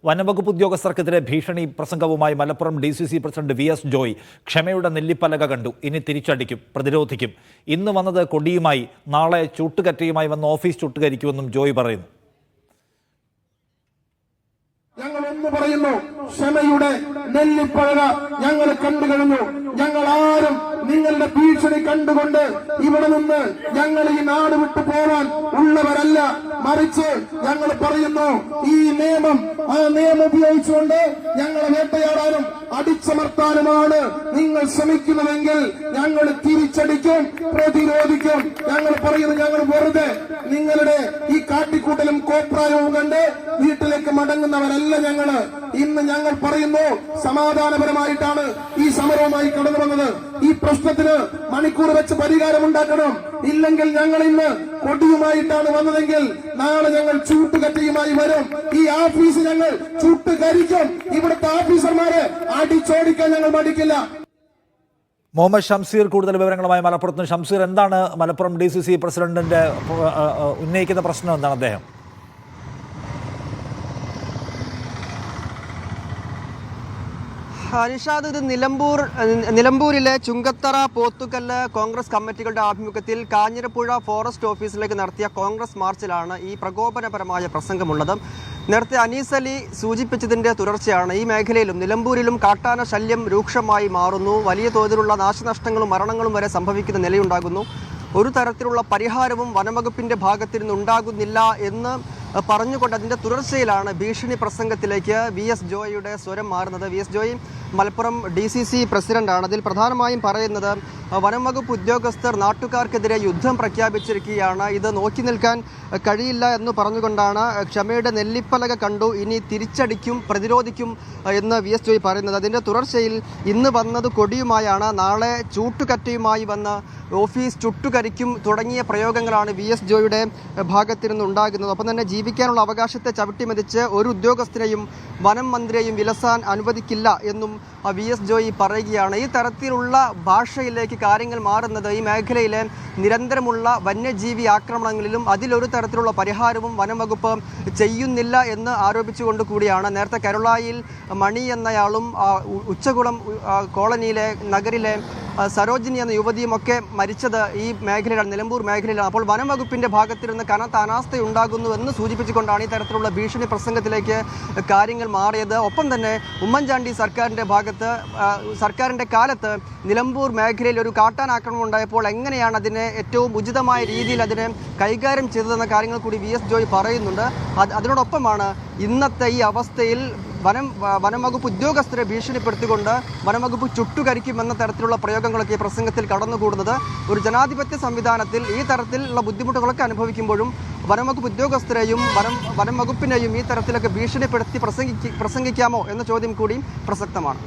വനംവകുപ്പ് ഉദ്യോഗസ്ഥർക്കെതിരെ ഭീഷണി പ്രസംഗവുമായി Malappuram DCC president VS Joy ക്ഷമയുടെ നെല്ലിപ്പലക കണ്ടു. ഇനി തിരിച്ചടിക്കും, പ്രതിരോധിക്കും. ഇന്ന് വന്നത് കൊടിയുമായി, നാളെ ചൂട്ടുകറ്റയുമായി വന്ന് ഓഫീസ് ചുട്ടുകരിക്കുമെന്നും ജോയ് പറയുന്നു. ഞങ്ങൾ എന്ന് പറയുന്നു, ക്ഷമയുടെ നെല്ലിപ്പലക ഞങ്ങൾ കണ്ടു കഴിഞ്ഞു. ഞങ്ങൾ ആരും നിങ്ങളുടെ ഭീഷണി കണ്ടുകൊണ്ട് ഇവിടെ നിന്ന് ഞങ്ങൾ ഈ നാട് വിട്ടു പോവാൻ ഉള്ളവരല്ല. മറിച്ച് ഞങ്ങൾ പറയുന്നു, ഈ നിയമം ആ നിയമം ഉപയോഗിച്ചുകൊണ്ട് ഞങ്ങളെ വേട്ടയാടാനും അടിച്ചമർത്താനുമാണ് നിങ്ങൾ ശ്രമിക്കുന്നതെങ്കിൽ ഞങ്ങൾ തിരിച്ചടിക്കും, പ്രതിരോധിക്കും. ഞങ്ങൾ പറയുന്നു, ഞങ്ങൾ വെറുതെ നിങ്ങളുടെ ഈ കാട്ടിക്കൂട്ടലും കോപ്രായവും കണ്ട് വീട്ടിലേക്ക് മടങ്ങുന്നവരല്ല ഞങ്ങള്. ഇന്ന് ഞങ്ങൾ പറയുന്നു, സമാധാനപരമായിട്ടാണ് ഈ സമരവുമായി കടന്നു വന്നത്. ഈ പ്രശ്നത്തിന് മണിക്കൂർ വെച്ച് പരിഹാരമുണ്ടാക്കണം. ഇല്ലെങ്കിൽ ഞങ്ങൾ ഇന്ന് കൊടിയുമായിട്ടാണ് വന്നതെങ്കിൽ നാളെ ഞങ്ങൾ ചൂട്ടുകറ്റയുമായി വരും. ഈ ഓഫീസ് ഞങ്ങൾ ചൂട്ടുകരിക്കും. ഇവിടുത്തെ ഓഫീസർമാരെ അടിച്ചോടിക്കാൻ ഞങ്ങൾ മടിക്കില്ല. മുഹമ്മദ് ഷംസീർ കൂടുതൽ വിവരങ്ങളുമായി മലപ്പുറത്ത്. ഷംസീർ, എന്താണ് മലപ്പുറം DCC പ്രസിഡന്റിന്റെ ഉന്നയിക്കുന്ന പ്രശ്നം? എന്താണ് അദ്ദേഹം? നിഷാദ്, ഇത് നിലമ്പൂരിലെ ചുങ്കത്തറ, പോത്തുകല്ല് കോൺഗ്രസ് കമ്മിറ്റികളുടെ ആഭിമുഖ്യത്തിൽ കാഞ്ഞിരപ്പുഴ ഫോറസ്റ്റ് ഓഫീസിലേക്ക് നടത്തിയ കോൺഗ്രസ് മാർച്ചിലാണ് ഈ പ്രകോപനപരമായ പ്രസംഗമുള്ളത്. നേരത്തെ അനീസ് അലി സൂചിപ്പിച്ചതിൻ്റെ തുടർച്ചയാണ്. ഈ മേഖലയിലും നിലമ്പൂരിലും കാട്ടാന ശല്യം രൂക്ഷമായി മാറുന്നു. വലിയ തോതിലുള്ള നാശനഷ്ടങ്ങളും മരണങ്ങളും വരെ സംഭവിക്കുന്ന നിലയുണ്ടാകുന്നു. ഒരു തരത്തിലുള്ള പരിഹാരവും വനംവകുപ്പിൻ്റെ ഭാഗത്തു നിന്നുണ്ടാകുന്നില്ല എന്ന് പറഞ്ഞുകൊണ്ട് അതിൻ്റെ തുടർച്ചയിലാണ് ഭീഷണി പ്രസംഗത്തിലേക്ക് VS ജോയിയുടെ സ്വരം മാറുന്നത്. VS ജോയി മലപ്പുറം DCC പ്രസിഡന്റാണ്. അതിൽ പ്രധാനമായും പറയുന്നത്, വനംവകുപ്പ് ഉദ്യോഗസ്ഥർ നാട്ടുകാർക്കെതിരെ യുദ്ധം പ്രഖ്യാപിച്ചിരിക്കുകയാണ്. ഇത് നോക്കി നിൽക്കാൻ കഴിയില്ല എന്ന് പറഞ്ഞുകൊണ്ടാണ് ക്ഷമയുടെ നെല്ലിപ്പലക കണ്ടു, ഇനി തിരിച്ചടിക്കും, പ്രതിരോധിക്കും എന്ന് VS ജോയി പറയുന്നത്. അതിൻ്റെ തുടർച്ചയിൽ ഇന്ന് വന്നത് കൊടിയുമായാണ്, നാളെ ചൂട്ടുകറ്റയുമായി വന്ന് ഓഫീസ് ചുട്ടുകരിക്കും തുടങ്ങിയ പ്രയോഗങ്ങളാണ് VS ജോയിയുടെ ഭാഗത്തു നിന്നുണ്ടാകുന്നത്. ഒപ്പം തന്നെ ജീവിക്കാനുള്ള അവകാശത്തെ ചവിട്ടിമെതിച്ച് ഒരു ഉദ്യോഗസ്ഥനെയും വനം മന്ത്രിയെയും വിലസാൻ അനുവദിക്കില്ല എന്നും VS ജോയി പറയുകയാണ്. ഈ തരത്തിലുള്ള ഭാഷയിലേക്ക് കാര്യങ്ങൾ മാറുന്നത് ഈ മേഖലയിലെ നിരന്തരമുള്ള വന്യജീവി ആക്രമണങ്ങളിലും അതിലൊരു തരത്തിലുള്ള പരിഹാരവും വനംവകുപ്പ് ചെയ്യുന്നില്ല എന്ന് ആരോപിച്ചുകൊണ്ട് കൂടിയാണ്. നേരത്തെ കരുളായിൽ മണി എന്നയാളും ഉച്ചകുളം കോളനിയിലെ നഗരിലെ സരോജിനി എന്ന യുവതിയുമൊക്കെ മരിച്ചത് ഈ മേഖലയിലാണ്, നിലമ്പൂർ മേഖലയിലാണ്. അപ്പോൾ വനംവകുപ്പിൻ്റെ ഭാഗത്തിരുന്ന് കനത്ത അനാസ്ഥയുണ്ടാകുന്നുവെന്ന് സൂചിപ്പിച്ചുകൊണ്ടാണ് ഈ തരത്തിലുള്ള ഭീഷണി പ്രസംഗത്തിലേക്ക് കാര്യങ്ങൾ മാറിയത്. ഒപ്പം തന്നെ ഉമ്മൻചാണ്ടി സർക്കാരിൻ്റെ കാലത്ത് നിലമ്പൂർ മേഖലയിൽ ഒരു കാട്ടാനാക്രമണം ഉണ്ടായപ്പോൾ എങ്ങനെയാണ് അതിനെ ഏറ്റവും ഉചിതമായ രീതിയിൽ അതിനെ കൈകാര്യം ചെയ്തതെന്ന കാര്യങ്ങൾ കൂടി VS ജോയി പറയുന്നുണ്ട്. അതിനോടൊപ്പമാണ് ഇന്നത്തെ ഈ അവസ്ഥയിൽ വനംവകുപ്പ് ഉദ്യോഗസ്ഥരെ ഭീഷണിപ്പെടുത്തിക്കൊണ്ട് വനംവകുപ്പ് ചുട്ടുകരിക്കുമെന്ന തരത്തിലുള്ള പ്രയോഗങ്ങളൊക്കെ ഈ പ്രസംഗത്തിൽ കടന്നുകൂടുന്നത്. ഒരു ജനാധിപത്യ സംവിധാനത്തിൽ ഈ തരത്തിലുള്ള ബുദ്ധിമുട്ടുകളൊക്കെ അനുഭവിക്കുമ്പോഴും വനംവകുപ്പ് ഉദ്യോഗസ്ഥരെയും വനംവകുപ്പിനെയും ഈ തരത്തിലൊക്കെ ഭീഷണിപ്പെടുത്തി പ്രസംഗിക്കാമോ എന്ന ചോദ്യം കൂടി പ്രസക്തമാണ്.